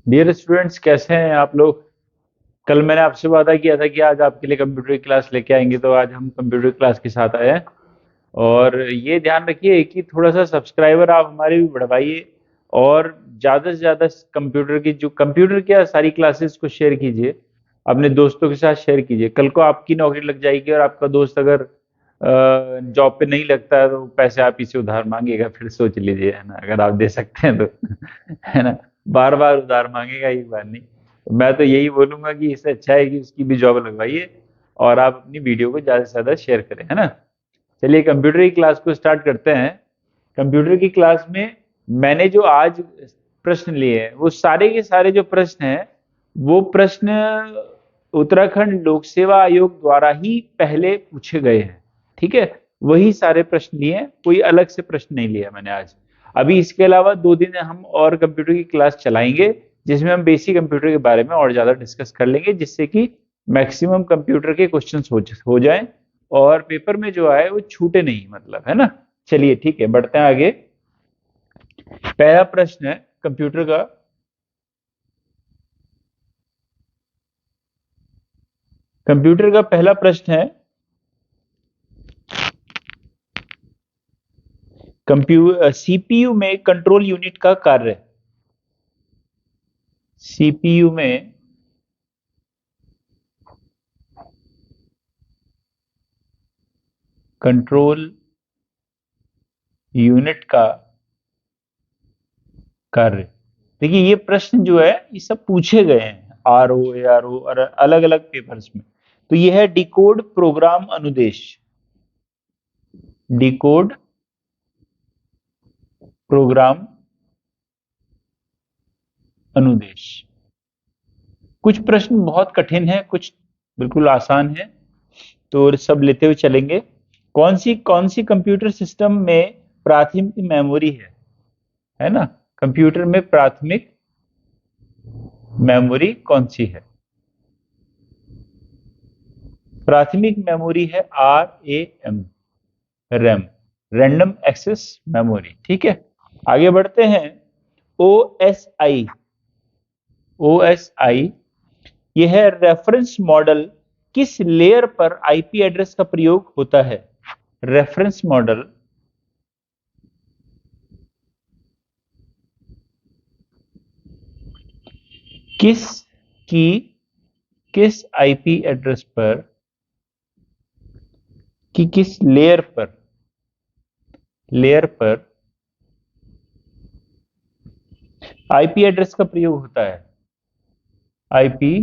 Dear students, कैसे हैं आप लोग। कल मैंने आपसे वादा किया था कि आज आपके लिए कंप्यूटर की क्लास लेके आएंगे, तो आज हम कंप्यूटर क्लास के साथ आए हैं। और ये ध्यान रखिए कि थोड़ा सा सब्सक्राइबर आप हमारे भी बढ़वाइए, और ज़्यादा से ज़्यादा कंप्यूटर की जो कंप्यूटर क्या सारी क्लासेस को शेयर कीजिए, अपने दोस्तों के साथ शेयर कीजिए। कल को आपकी नौकरी लग जाएगी और आपका दोस्त अगर जॉब पे नहीं लगता है तो पैसे आप इसे उधार मांगेगा, फिर सोच लीजिए, है ना, अगर आप दे सकते हैं तो है ना। बार बार उधार मांगेगा, एक बार नहीं। तो मैं तो यही बोलूंगा कि इससे अच्छा है कि उसकी भी जॉब लगवाइए और आप अपनी वीडियो को ज़्यादा से ज़्यादा शेयर करें, है ना। चलिए कंप्यूटर की क्लास को स्टार्ट करते हैं। कंप्यूटर की क्लास में मैंने जो आज प्रश्न लिए हैं, वो सारे के सारे जो प्रश्न हैं, वो प्रश्न उत्तराखंड लोक सेवा आयोग द्वारा ही पहले पूछे गए हैं। ठीक है, वही सारे प्रश्न लिए हैं, कोई अलग से प्रश्न नहीं लिया मैंने आज। अभी इसके अलावा 2 दिन हम और कंप्यूटर की क्लास चलाएंगे, जिसमें हम बेसिक कंप्यूटर के बारे में और ज्यादा डिस्कस कर लेंगे, जिससे कि मैक्सिमम कंप्यूटर के क्वेश्चंस हो जाएं और पेपर में जो आए वो छूटे नहीं, मतलब, है ना। चलिए ठीक है, बढ़ते हैं आगे। पहला प्रश्न है कंप्यूटर का। कंप्यूटर का पहला प्रश्न है, सीपीयू में कंट्रोल यूनिट का कार्य। सीपीयू में कंट्रोल यूनिट का कार्य। देखिए, ये प्रश्न जो है ये सब पूछे गए हैं R O A R O और अलग अलग पेपर्स में। तो ये है डिकोड प्रोग्राम अनुदेश। डिकोड प्रोग्राम अनुदेश। कुछ प्रश्न बहुत कठिन है, कुछ बिल्कुल आसान है, तो सब लेते हुए चलेंगे। कौन सी कंप्यूटर सिस्टम में प्राथमिक मेमोरी है ना। कंप्यूटर में प्राथमिक मेमोरी कौन सी है। प्राथमिक मेमोरी है R A M, RAM, random access memory. ठीक है, आगे बढ़ते हैं। O S I. O S I, यह है रेफरेंस मॉडल। किस लेयर पर आईपी एड्रेस का प्रयोग होता है। रेफरेंस मॉडल किस की किस आईपी एड्रेस पर, कि किस लेयर पर आईपी एड्रेस का प्रयोग होता है। आईपी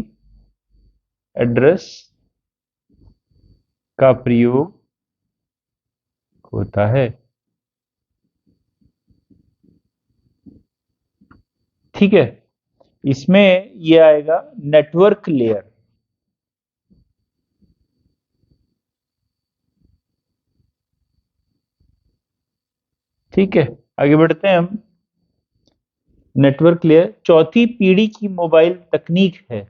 एड्रेस का प्रयोग होता है। ठीक है, इसमें ये आएगा नेटवर्क लेयर। ठीक है, आगे बढ़ते हैं हम। नेटवर्क लेयर चौथी पीढ़ी की मोबाइल तकनीक है।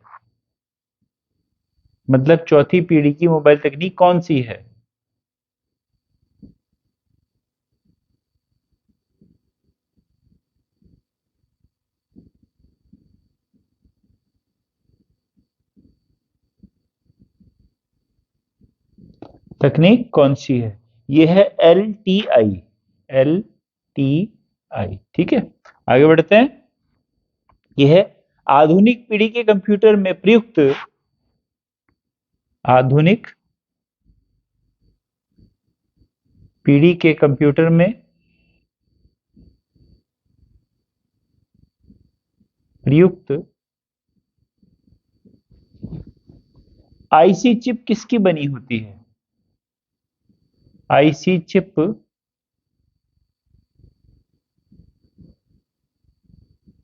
मतलब चौथी पीढ़ी की मोबाइल तकनीक कौन सी है। तकनीक कौन सी है। यह है L T I. L T I. ठीक है, आगे बढ़ते हैं। यह है आधुनिक पीढ़ी के कंप्यूटर में प्रयुक्त। आधुनिक पीढ़ी के कंप्यूटर में प्रयुक्त आईसी चिप किसकी बनी होती है। आईसी चिप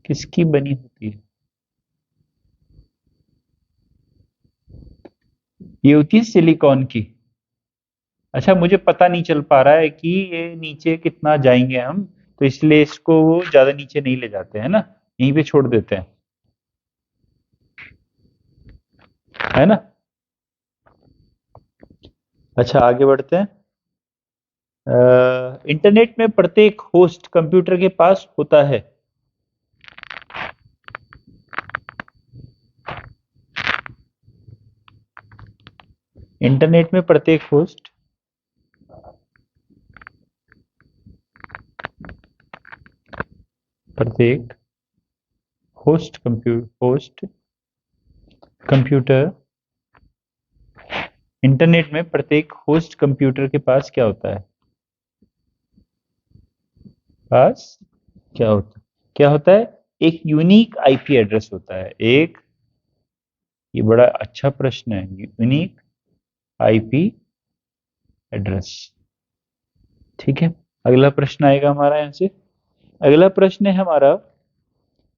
किसकी बनी होती है। ये होती है सिलिकॉन की। अच्छा, मुझे पता नहीं चल पा रहा है कि ये नीचे कितना जाएंगे हम, तो इसलिए इसको वो ज्यादा नीचे नहीं ले जाते हैं ना, यहीं पे छोड़ देते हैं, है ना। अच्छा, आगे बढ़ते हैं। इंटरनेट में प्रत्येक होस्ट कंप्यूटर के पास होता है। इंटरनेट में प्रत्येक होस्ट प्रत्येक होस्ट कंप्यूटर इंटरनेट में प्रत्येक होस्ट कंप्यूटर के पास क्या होता है? पास क्या होता है? एक यूनिक आईपी एड्रेस होता है। ये बड़ा अच्छा प्रश्न है, यूनिक आईपी एड्रेस। ठीक है, अगला प्रश्न आएगा हमारा यहाँ से। अगला प्रश्न है हमारा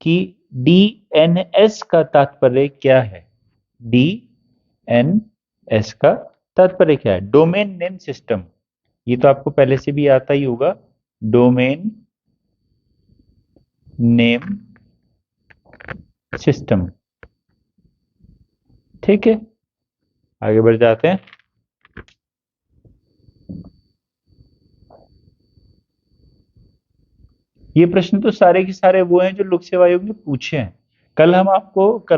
कि डीएनएस का तात्पर्य क्या है? डीएनएस का तात्पर्य क्या है? Domain name system. ये तो आपको पहले से भी आता ही होगा, डोमेन नेम सिस्टम। ठीक है, आगे बढ़ जाते हैं। ये प्रश्न तो सारे के सारे वो हैं जो लोक सेवा आयोग ने पूछे हैं। कल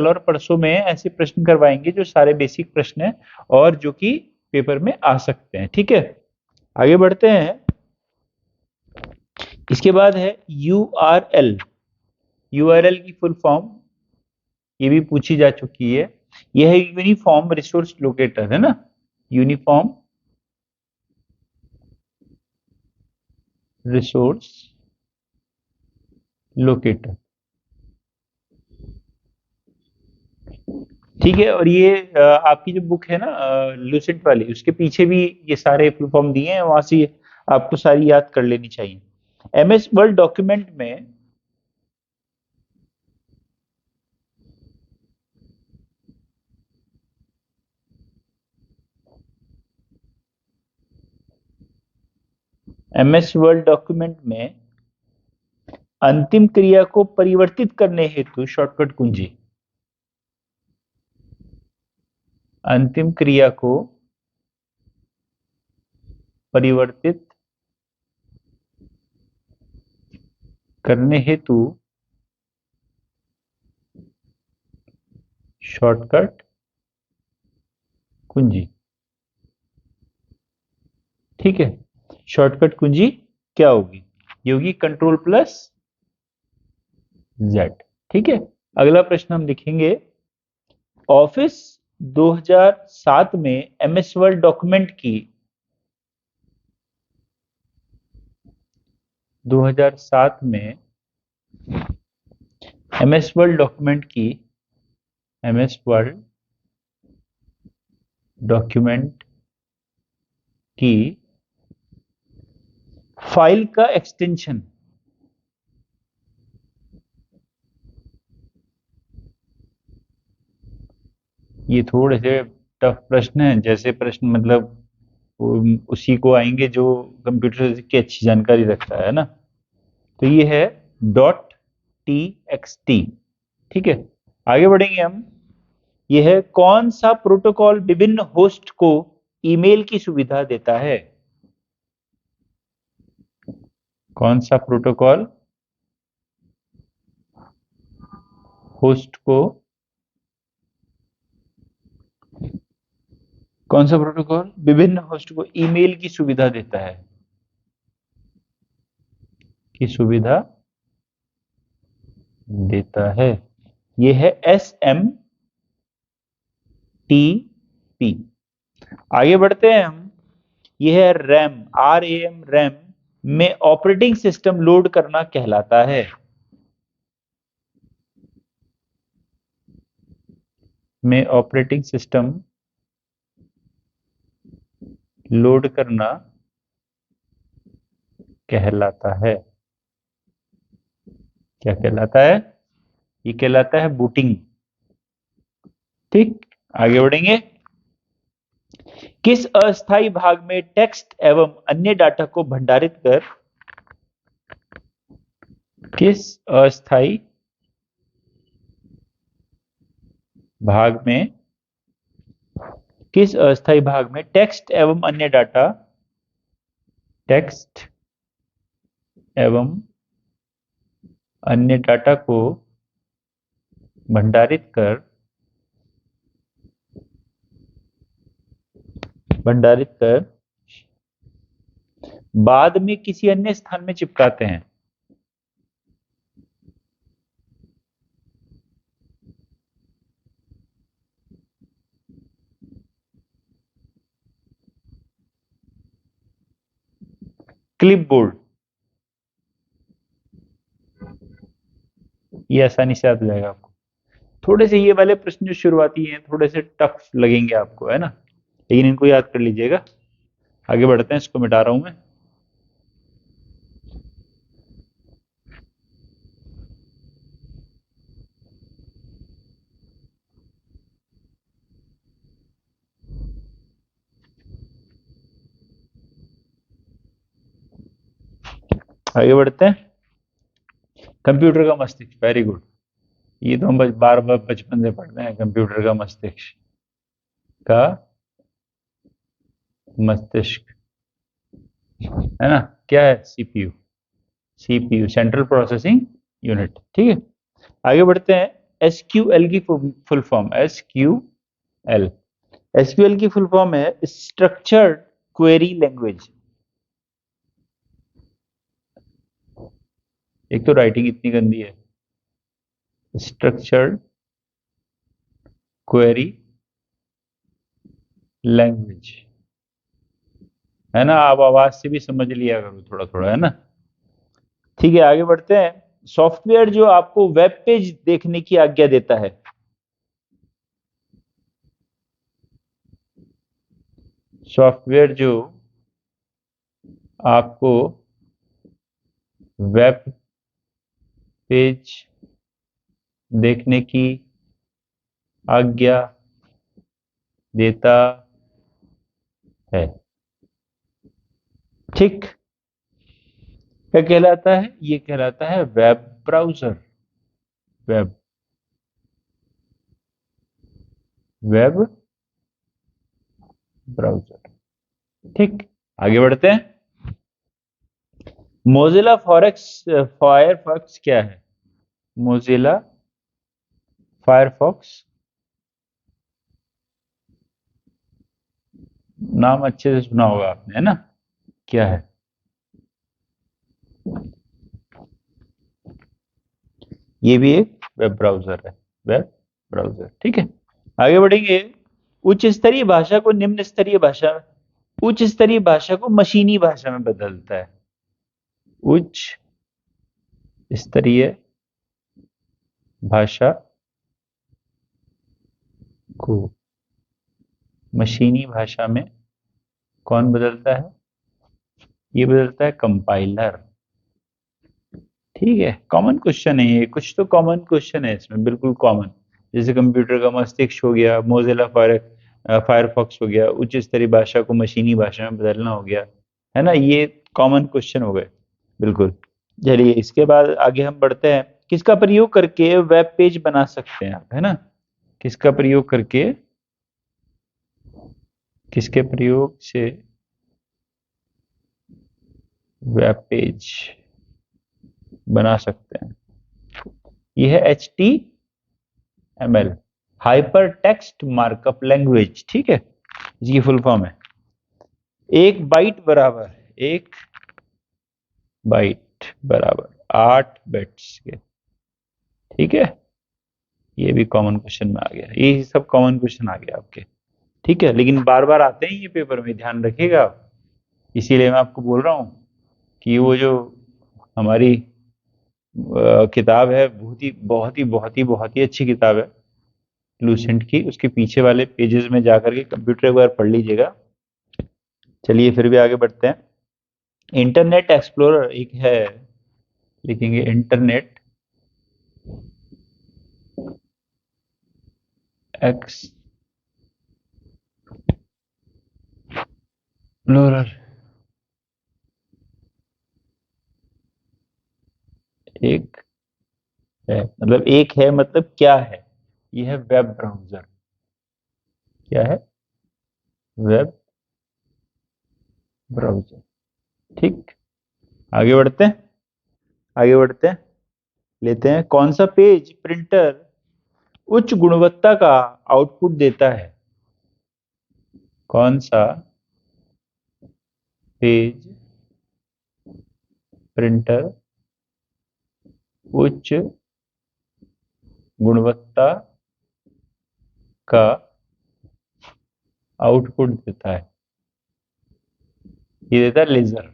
और परसों में ऐसे प्रश्न करवाएंगे जो सारे बेसिक प्रश्न हैं और जो कि पेपर में आ सकते हैं। ठीक है, आगे बढ़ते हैं। इसके बाद है यूआरएल। यूआरएल की फुल फॉर्म ये भी पूछी जा चुकी है। यह है यूनिफॉर्म रिसोर्स लोकेटर, है ना? Uniform resource locator. ठीक है, और ये आपकी जो बुक है ना लूसेंट वाली, उसके पीछे भी ये सारे फुल फॉर्म दिए हैं, वहां से आपको सारी याद कर लेनी चाहिए। एमएस वर्ड डॉक्यूमेंट में एमएस वर्ड डॉक्यूमेंट में अंतिम क्रिया को परिवर्तित करने हेतु शॉर्टकट कुंजी। अंतिम क्रिया को परिवर्तित करने हेतु शॉर्टकट कुंजी। ठीक है, शॉर्टकट कुंजी क्या होगी? ये होगी कंट्रोल प्लस जेड। ठीक है, अगला प्रश्न हम लिखेंगे। ऑफिस 2007 में एमएस वर्ड डॉक्यूमेंट की 2007 में एमएस वर्ड डॉक्यूमेंट की एमएस वर्ड डॉक्यूमेंट की फाइल का एक्सटेंशन। ये थोड़े से टफ प्रश्न हैं, जैसे प्रश्न मतलब उसी को आएंगे जो कंप्यूटर की अच्छी जानकारी रखता है ना। तो ये है डॉट टी एक्स टी। ठीक है, आगे बढ़ेंगे हम। यह है कौन सा प्रोटोकॉल विभिन्न होस्ट को ईमेल की सुविधा देता है? कौन सा प्रोटोकॉल होस्ट को कौन सा प्रोटोकॉल विभिन्न होस्ट को ईमेल की सुविधा देता है? की सुविधा देता है, यह है एस एम टी पी। आगे बढ़ते हैं हम। यह है RAM, R A M, RAM में ऑपरेटिंग सिस्टम लोड करना कहलाता है। में ऑपरेटिंग सिस्टम लोड करना कहलाता है। क्या कहलाता है? ये कहलाता है बूटिंग। ठीक, आगे बढ़ेंगे। किस अस्थायी भाग में टेक्स्ट एवं अन्य डाटा को भंडारित कर किस अस्थायी भाग में किस अस्थायी भाग में टेक्स्ट एवं अन्य डाटा टेक्स्ट एवं अन्य डाटा को भंडारित कर भंडारित कर बाद में किसी अन्य स्थान में चिपकाते हैं। क्लिप बोर्ड, ये आसानी से याद हो जाएगा आपको। थोड़े से ये वाले प्रश्न जो शुरुआती हैं थोड़े से टफ लगेंगे आपको, है ना, लेकिन इनको याद कर लीजिएगा। आगे बढ़ते हैं, इसको मिटा रहा हूं मैं। आगे बढ़ते हैं। कंप्यूटर का मस्तिष्क, वेरी गुड। ये तो हम बार बार बचपन से पढ़ते हैं, कंप्यूटर का मस्तिष्क का मस्तिष्क, है ना, क्या है, CPU. CPU, central processing unit, ठीक है। आगे बढ़ते हैं। एसक्यूएल की फुल फॉर्म, एसक्यूएल। एसक्यूएल की फुल फॉर्म है स्ट्रक्चर्ड क्वेरी लैंग्वेज। एक तो राइटिंग इतनी गंदी है, स्ट्रक्चर्ड क्वेरी लैंग्वेज, है ना। आप आवाज से भी समझ लिया करो थोड़ा थोड़ा, है ना। ठीक है, आगे बढ़ते हैं। सॉफ्टवेयर जो आपको वेब पेज देखने की आज्ञा देता है। सॉफ्टवेयर जो आपको वेब पेज देखने की आज्ञा देता है, ठीक, क्या कहलाता है, ये कहलाता है web browser. Web web browser, ठीक। आगे बढ़ते हैं। मोजिला फायरफॉक्स क्या है। मोजिला फायरफॉक्स, नाम अच्छे से सुना होगा आपने, है ना, क्या है। ये भी एक वेब ब्राउजर है, वेब ब्राउजर, ठीक है। आगे बढ़ेंगे। उच्च स्तरीय भाषा को निम्न स्तरीय भाषा, उच्च स्तरीय भाषा को मशीनी भाषा में बदलता है। उच्च स्तरीय भाषा को मशीनी भाषा में कौन बदलता है, ये बदलता है कंपाइलर, ठीक है। कॉमन क्वेश्चन है ये, कुछ तो कॉमन क्वेश्चन है इसमें, बिल्कुल कॉमन। जैसे कंप्यूटर का मस्तिष्क हो गया, मोजिला फायरफॉक्स हो गया, उच्च स्तरीय भाषा को मशीनी भाषा में बदलना हो गया, है ना, ये कॉमन क्वेश्चन हो गए, बिल्कुल। चलिए इसके बाद आगे हम बढ़ते हैं। किसका प्रयोग करके वेब पेज बना सकते हैं आप, है ना, किसका प्रयोग करके, किसके प्रयोग से वेब पेज बना सकते हैं। यह है HTML, hyper text markup language, ठीक है, इसकी फुल फॉर्म है। एक बाइट बराबर, एक बाइट बराबर 8 बिट्स के, ठीक है। ये भी कॉमन क्वेश्चन में आ गया, ये सब कॉमन क्वेश्चन आ गया आपके, ठीक है, लेकिन बार बार आते हैं ये पेपर में, ध्यान रखिएगा आप। इसीलिए मैं आपको बोल रहा हूँ कि वो जो हमारी किताब है, बहुत ही अच्छी किताब है लूसेंट की, उसके पीछे वाले पेजेस में जाकर के कंप्यूटर एक बार पढ़ लीजिएगा। चलिए फिर भी आगे बढ़ते हैं। इंटरनेट एक्सप्लोरर एक है, लिखेंगे इंटरनेट एक्सप्लोरर एक है, मतलब एक है मतलब क्या है, यह है वेब ब्राउजर। क्या है, वेब ब्राउजर, ठीक। आगे बढ़ते हैं, आगे बढ़ते हैं। लेते हैं, कौन सा पेज प्रिंटर उच्च गुणवत्ता का आउटपुट देता है। कौन सा पेज प्रिंटर उच्च गुणवत्ता का आउटपुट देता है। ये देता है लेजर।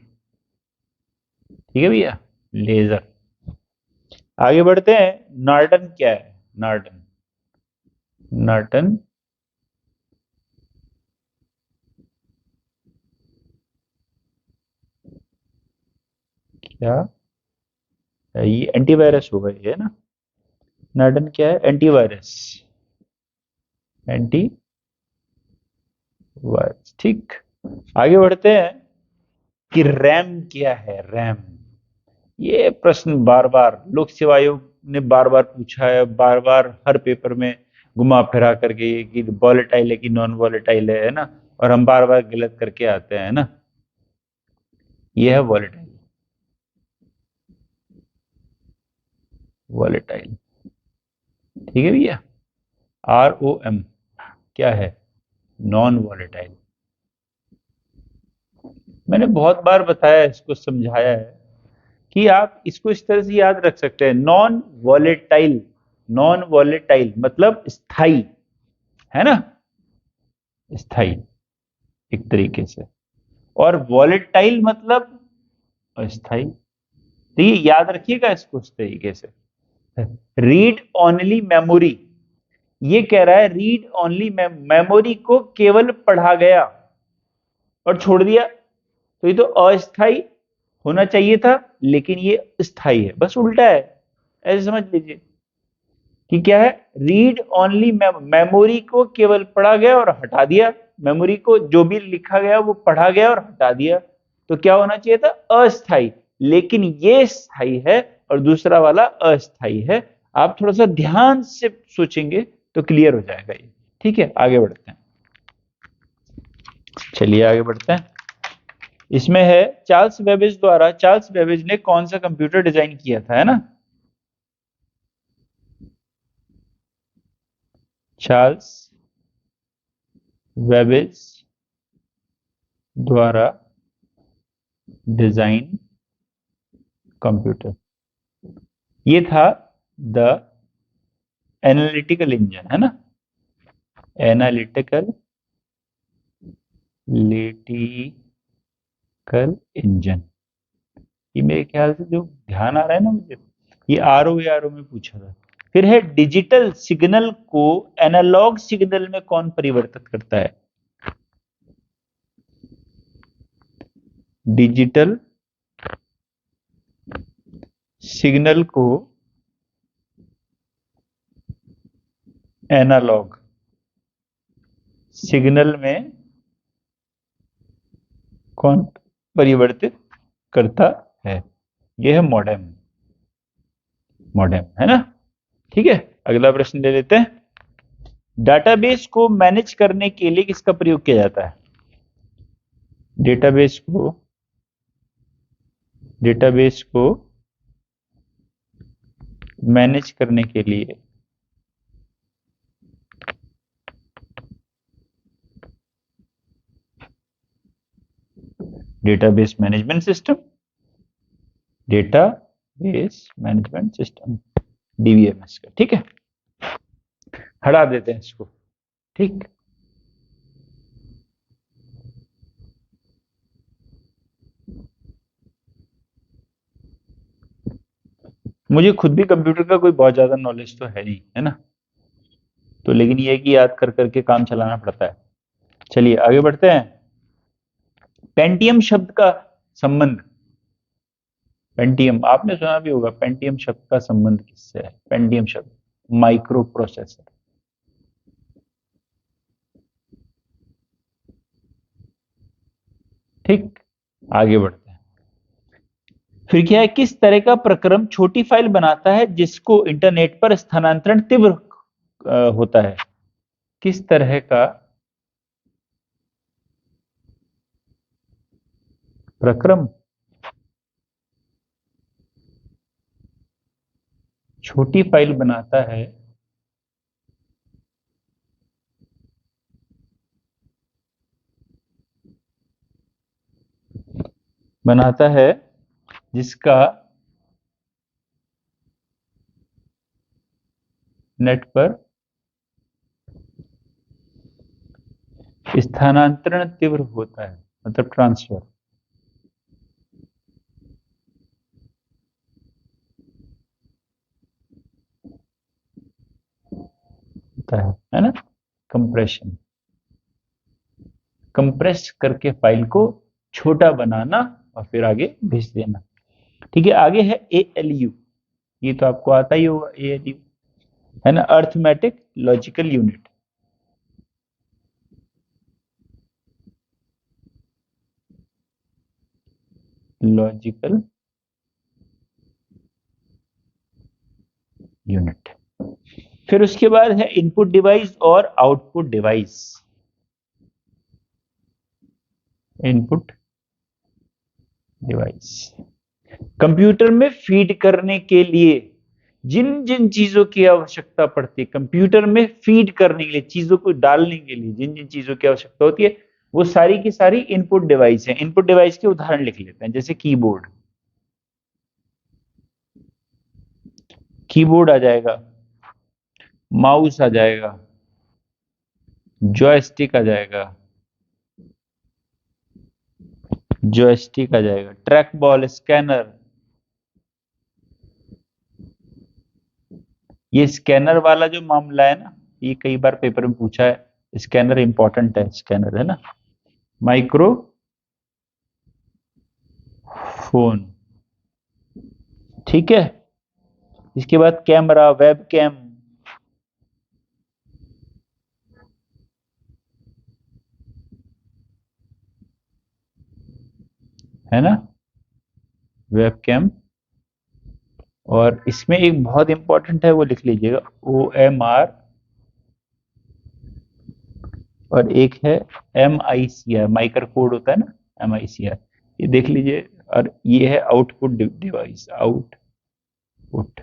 ठीक है भैया, लेजर। आगे बढ़ते हैं। नॉर्टन क्या है? नॉर्टन, नॉर्टन क्या? ये एंटीवायरस होगा ये, है ना? नॉर्टन क्या है? Antivirus, anti virus. ठीक। आगे बढ़ते हैं कि रैम क्या है? रैम। ये प्रश्न बार बार लोक सेवा आयोग ने बार बार पूछा है, बार बार हर पेपर में घुमा फिरा करके, ये कि वॉलेटाइल है कि नॉन वॉलेटाइल है ना? और हम बार बार गलत करके आते हैं ना। ये है वॉलेटाइल, वॉलेटाइल। ठीक है भैया। ROM क्या है? Non volatile. मैंने बहुत बार बताया है, इसको समझाया है कि आप इसको इस तरह से याद रख सकते हैं। नॉन वॉलेटाइल, नॉन वॉलेटाइल मतलब स्थाई, है ना? स्थाई एक तरीके से। और वॉलेटाइल मतलब अस्थाई। तो ये याद रखिएगा इसको इस तरीके से। रीड ओनली मेमोरी, ये कह रहा है रीड ओनली मेमोरी को केवल पढ़ा गया और छोड़ दिया, तो ये तो अस्थाई होना चाहिए था, लेकिन ये स्थाई है, बस उल्टा है। ऐसे समझ लीजिए कि क्या है, रीड ओनली मेमोरी को केवल पढ़ा गया और हटा दिया। मेमोरी को जो भी लिखा गया वो पढ़ा गया और हटा दिया, तो क्या होना चाहिए था? अस्थाई। लेकिन ये स्थाई है और दूसरा वाला अस्थाई है। आप थोड़ा सा ध्यान से सोचेंगे तो क्लियर हो जाएगा ये। ठीक है, आगे बढ़ते हैं। चलिए आगे बढ़ते हैं। इसमें है चार्ल्स बेबेज द्वारा, चार्ल्स बेबेज ने कौन सा कंप्यूटर डिजाइन किया था, है ना? चार्ल्स बेबेज द्वारा डिजाइन कंप्यूटर, ये था द एनालिटिकल इंजन, है ना? एनालिटिकल लिटिकल इंजन। ये मेरे ख्याल से जो ध्यान आ रहा है ना मुझे, ये RO में पूछा था। फिर है डिजिटल सिग्नल को एनालॉग सिग्नल में कौन परिवर्तित करता है? डिजिटल सिग्नल को एनालॉग सिग्नल में कौन परिवर्तित करता है? यह है मॉडेम, मॉडेम, है ना? ठीक है, अगला प्रश्न ले लेते हैं। डाटाबेस को मैनेज करने के लिए किसका प्रयोग किया जाता है? डेटाबेस को, डेटाबेस को मैनेज करने के लिए database management system, database management system, DBMS का। ठीक है, हटा देते हैं इसको। ठीक। मुझे खुद भी कंप्यूटर का कोई बहुत ज्यादा नॉलेज तो है नहीं, है ना? तो लेकिन ये है कि याद कर करके काम चलाना पड़ता है। चलिए आगे बढ़ते हैं। पेंटियम शब्द का संबंध, पेंटियम आपने सुना भी होगा, पेंटियम शब्द का संबंध किससे है? पेंटियम शब्द माइक्रो प्रोसेसर। ठीक, आगे बढ़ते हैं। फिर क्या है, किस तरह का प्रक्रम छोटी फाइल बनाता है जिसको इंटरनेट पर स्थानांतरण तीव्र होता है? किस तरह का प्रक्रम छोटी फाइल बनाता है बनाता है जिसका नेट पर स्थानांतरण तीव्र होता है, मतलब ट्रांसफर होता है ना। कंप्रेशन, कंप्रेस करके फाइल को छोटा बनाना और फिर आगे भेज देना। ठीक है, आगे है ALU। ये तो आपको आता ही होगा, ALU है ना, arithmetic logical unit. Logical unit. फिर उसके बाद है इनपुट डिवाइस और output device. Input device computer में फीड करने के लिए जिन जिन चीजों की आवश्यकता पड़ती है, कंप्यूटर में फीड करने के लिए, चीजों को डालने के लिए जिन जिन चीजों की आवश्यकता होती है, वो सारी की सारी इनपुट डिवाइस है। इनपुट डिवाइस के उदाहरण लिख लेते हैं, जैसे कीबोर्ड, कीबोर्ड आ जाएगा, माउस आ जाएगा, जॉयस्टिक आ जाएगा, जॉयस्टिक आ जाएगा, ट्रैक बॉल, स्कैनर। ये स्कैनर वाला जो मामला है ना, ये कई बार पेपर में पूछा है, स्कैनर इंपॉर्टेंट है, स्कैनर है ना। माइक्रो फोन, ठीक है। इसके बाद कैमरा, वेब कैम, है ना, वेब कैम। और इसमें एक बहुत इंपॉर्टेंट है, वो लिख लीजिएगा, OMR। और एक है MICR, माइक्रो कोड होता है ना, MICR, ये देख लीजिए। और ये है आउटपुट डिवाइस, आउटपुट।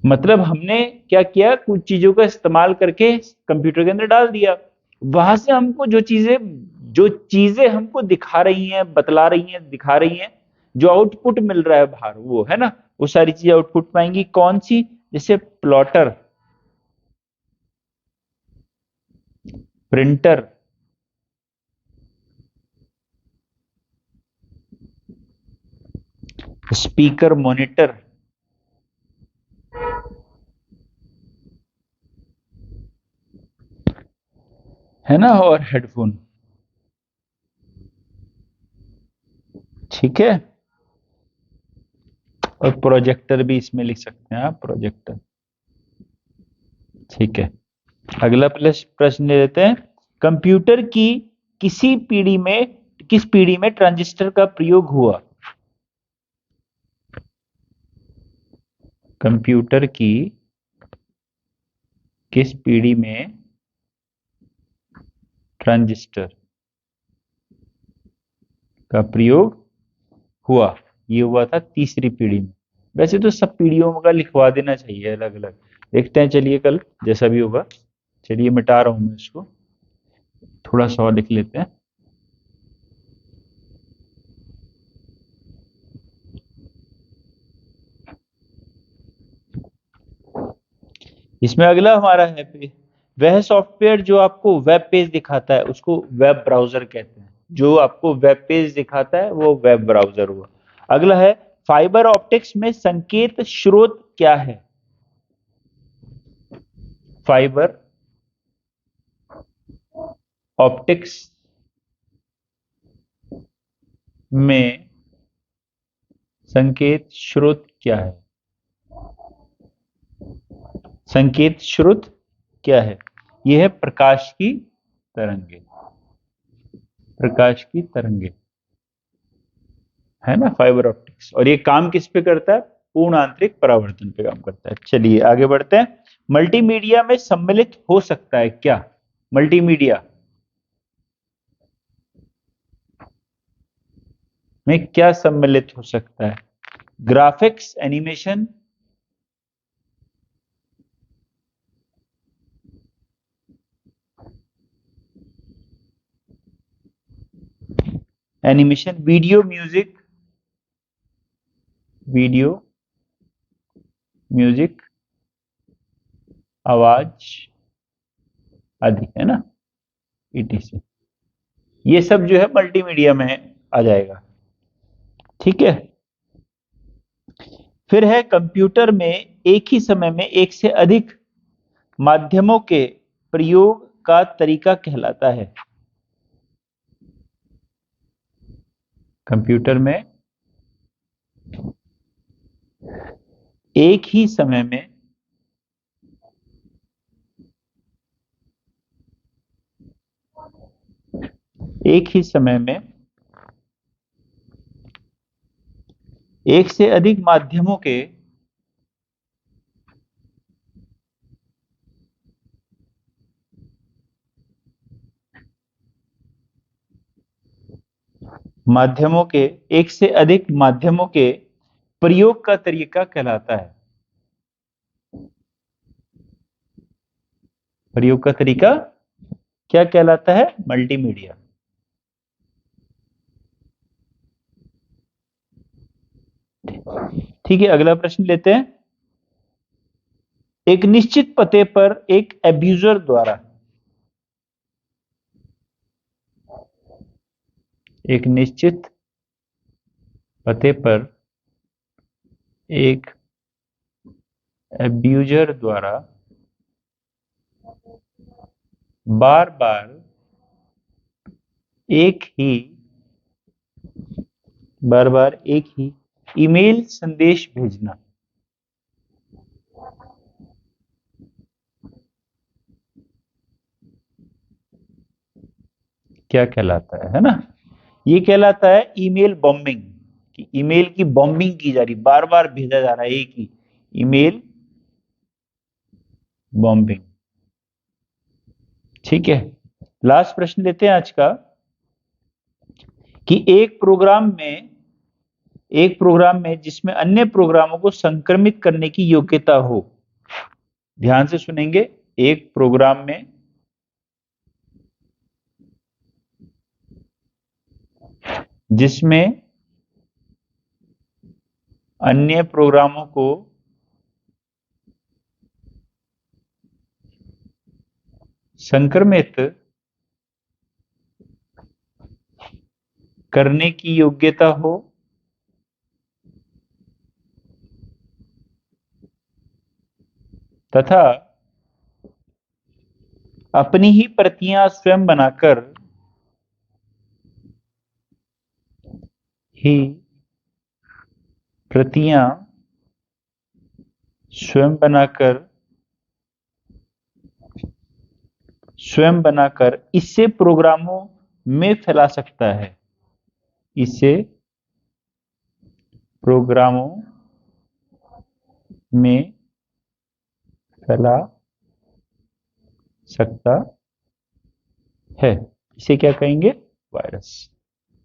मतलब हमने क्या किया, कुछ चीजों का इस्तेमाल करके कंप्यूटर के अंदर डाल दिया, वहां से हमको जो चीजें हमको दिखा रही हैं, बतला रही हैं, दिखा रही हैं, जो आउटपुट मिल रहा है बाहर, वो है ना, वो सारी चीजें आउटपुट पाएंगी कौन सी, जैसे प्लॉटर, प्रिंटर, स्पीकर, मॉनिटर, है ना, और हेडफोन। ठीक है, और प्रोजेक्टर भी इसमें लिख सकते हैं आप, प्रोजेक्टर। ठीक है, अगला प्रश्न ले लेते हैं। कंप्यूटर की किसी पीढ़ी में किस पीढ़ी में ट्रांजिस्टर का प्रयोग हुआ? कंप्यूटर की किस पीढ़ी में ट्रांजिस्टर का प्रयोग हुआ? ये हुआ था तीसरी पीढ़ी में। वैसे तो सब पीढ़ियों का लिखवा देना चाहिए अलग अलग, देखते हैं चलिए कल जैसा भी होगा। चलिए मिटा रहा हूं मैं इसको, थोड़ा सा और लिख लेते हैं। इसमें अगला हमारा है वह सॉफ्टवेयर जो आपको वेब पेज दिखाता है उसको वेब ब्राउजर कहते हैं। जो आपको वेब पेज दिखाता है वो वेब ब्राउजर हुआ। अगला है फाइबर ऑप्टिक्स में संकेत स्रोत क्या है? फाइबर ऑप्टिक्स में संकेत स्रोत क्या है? संकेत स्रोत क्या है? यह है प्रकाश की तरंगे, प्रकाश की तरंगे, है ना, फाइबर ऑप्टिक्स। और ये काम किस पे करता है? पूर्ण आंतरिक परावर्तन पे काम करता है। चलिए आगे बढ़ते हैं। मल्टीमीडिया में सम्मिलित हो सकता है क्या? मल्टीमीडिया में क्या सम्मिलित हो सकता है? Graphics, animation, animation, video, music, video, music, आवाज आदि, है ना, ETC। ये सब जो है मल्टीमीडिया में आ जाएगा। ठीक है। फिर है कंप्यूटर में एक ही समय में एक से अधिक माध्यमों के प्रयोग का तरीका कहलाता है। कंप्यूटर में एक ही समय में एक ही समय में एक से अधिक माध्यमों के एक से अधिक माध्यमों के प्रयोग का तरीका कहलाता है। प्रयोग का तरीका क्या कहलाता है? मल्टीमीडिया। ठीक है, अगला प्रश्न लेते हैं। एक निश्चित पते पर एक एब्यूजर द्वारा एक निश्चित पते पर एक एब्यूजर द्वारा बार बार एक ही ईमेल संदेश भेजना क्या कहलाता है ना? ये कहलाता है ईमेल बॉम्बिंग। कि ईमेल की बॉम्बिंग की जा रही, बार बार भेजा जा रहा है एक ही ईमेल, बॉम्बिंग। ठीक है, लास्ट प्रश्न लेते हैं आज का कि एक प्रोग्राम में जिसमें अन्य प्रोग्रामों को संक्रमित करने की योग्यता हो। ध्यान से सुनेंगे। एक प्रोग्राम में जिसमें अन्य प्रोग्रामों को संक्रमित करने की योग्यता हो तथा अपनी ही प्रतियां स्वयं बनाकर स्वयं बनाकर इसे प्रोग्रामों में फैला सकता है। इसे प्रोग्रामों में फैला सकता है। इसे क्या कहेंगे? वायरस।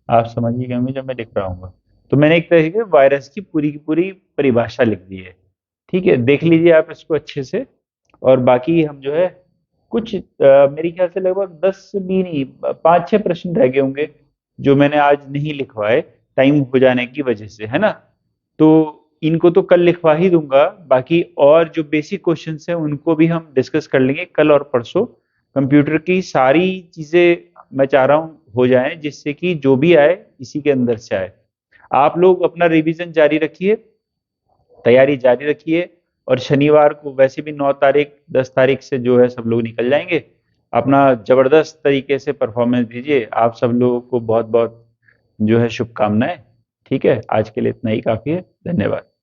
आप समझिएगा जब मैं लिख रहा हूँ तो मैंने एक तरीके से वायरस की पूरी परिभाषा लिख दी है। ठीक है, देख लीजिए आप इसको अच्छे से। और बाकी हम जो है कुछ मेरे ख्याल से लगभग 10 भी नहीं, 5-6 प्रश्न रह गए होंगे जो मैंने आज नहीं लिखवाए टाइम हो जाने की वजह से, है ना? तो इनको तो कल लिखवा ही दूंगा। बाकी और जो बेसिक क्वेश्चंस हैं उनको भी हम डिस्कस कर लेंगे कल और परसों। कंप्यूटर की सारी चीजें मैं चाह रहा हूँ हो जाएं जिससे कि जो भी आए इसी के अंदर से आए। आप लोग अपना रिवीजन जारी रखिए, तैयारी जारी रखिए। और शनिवार को वैसे भी 9 तारीख 10 तारीख से जो है सब लोग निकल जाएंगे। अपना जबरदस्त तरीके से परफॉर्मेंस दीजिए। आप सब लोगों को बहुत बहुत जो है शुभकामनाएं। ठीक है, आज के लिए इतना ही काफी है। धन्यवाद।